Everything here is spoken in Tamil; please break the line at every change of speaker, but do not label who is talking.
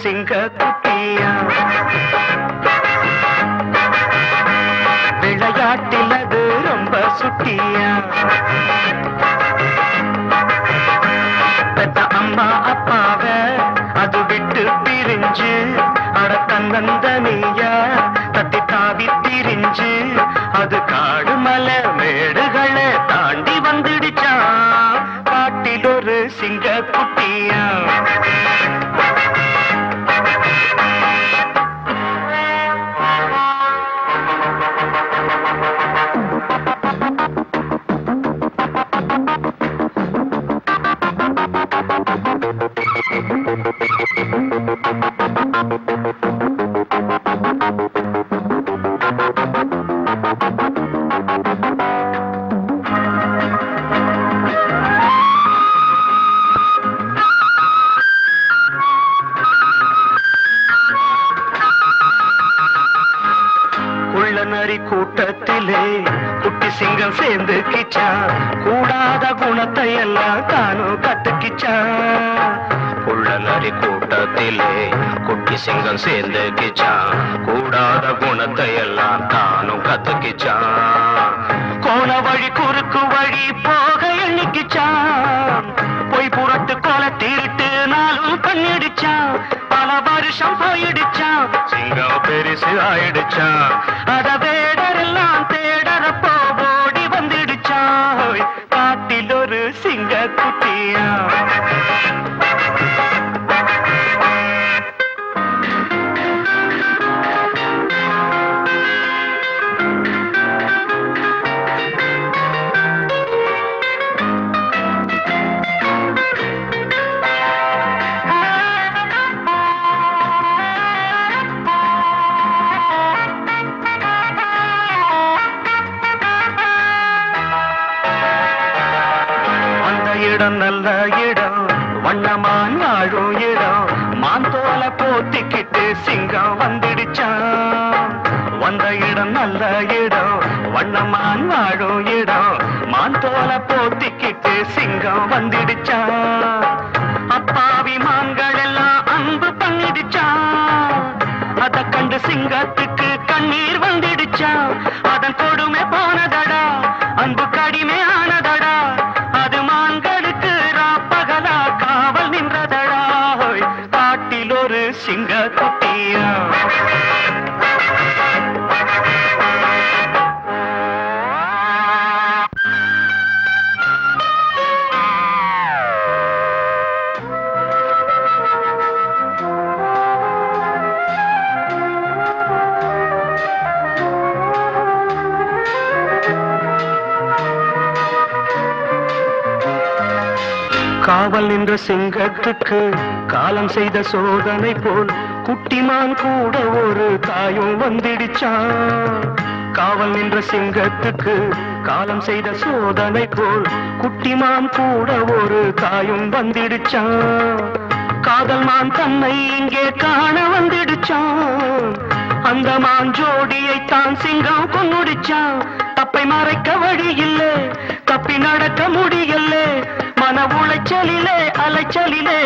சிங்க குட்டியா விளையாட்டில் அது ரொம்ப சுட்டியா பெத்த அம்மா அப்பாவ அது விட்டு பிரிஞ்சு அட தன்னந்தனியா தத்தி தாவி திரிஞ்சு அது காடு மலை மேடுகளை தாண்டி வந்துடுச்சான் காட்டில் ஒரு சிங்க குட்டியா நரி கூட்டத்திலே குட்டி சிங்கம் சேர்ந்து கிச்சா கூடாத குணத்தை எல்லாம் தானும் கத்துக்கிச்சா உள்ள நரி கூட்டத்திலே குட்டி சிங்கம் சேர்ந்து கிச்சா கூடாத குணத்தை எல்லாம் தானும் கத்துக்கிச்சா கோல வழி குறுக்கு வழி போக எண்ணிக்கிச்சா போய் புறத்து கோல திருட்டு நாளும் கண்ணிடிச்சா பல வருஷம் போயிடுச்சா சிங்கம் பெருசு ஆயிடுச்சா அத வேடரெல்லாம் தேடறப்போ ஓடி வந்துடுச்சா காட்டில் ஒரு சிங்க குட்டியா இடம் நல்ல இடம் வண்ணமான் வாழும் இடம் மாந்தோல போத்திக்கிட்டு சிங்கம் வந்துடுச்சான் வந்த இடம் நல்ல இடம் வண்ணமான் வாழும் இடம் மாந்தோல போத்திக்கிட்டு சிங்கம் வந்துடுச்சான் அப்பாவி மான்கள் எல்லாம் அன்பு பண்ணிடுச்சான் அத கண்டு சிங்கத்துக்கு கண்ணீர் வந்துடுச்சான் அதன் கொடுமை போனதடா அன்பு கடிமை ஆனதடா அது மான்களுக்கு ராப்பகலா காவல் நின்றதடா காட்டில் ஒரு சிங்க குட்டியா காவல் நின்ற சிங்கத்துக்கு காலம் செய்த சோதனை போல் குட்டிமான் கூட ஒரு தாயும் வந்துடுச்சான் காவல் நின்ற சிங்கத்துக்கு காலம் செய்த சோதனை போல் குட்டிமான் கூட ஒரு தாயும் வந்துடுச்சான் காதல் மான் தன்னை இங்கே காண வந்துடுச்சான் அந்த மான் ஜோடியை தான் சிங்கம் கொன்னுடுச்சான் தப்பை மறைக்க வழி இல்லை தப்பி நடக்க முடியல மன உளைச்சலிலே அலைச்சலிலே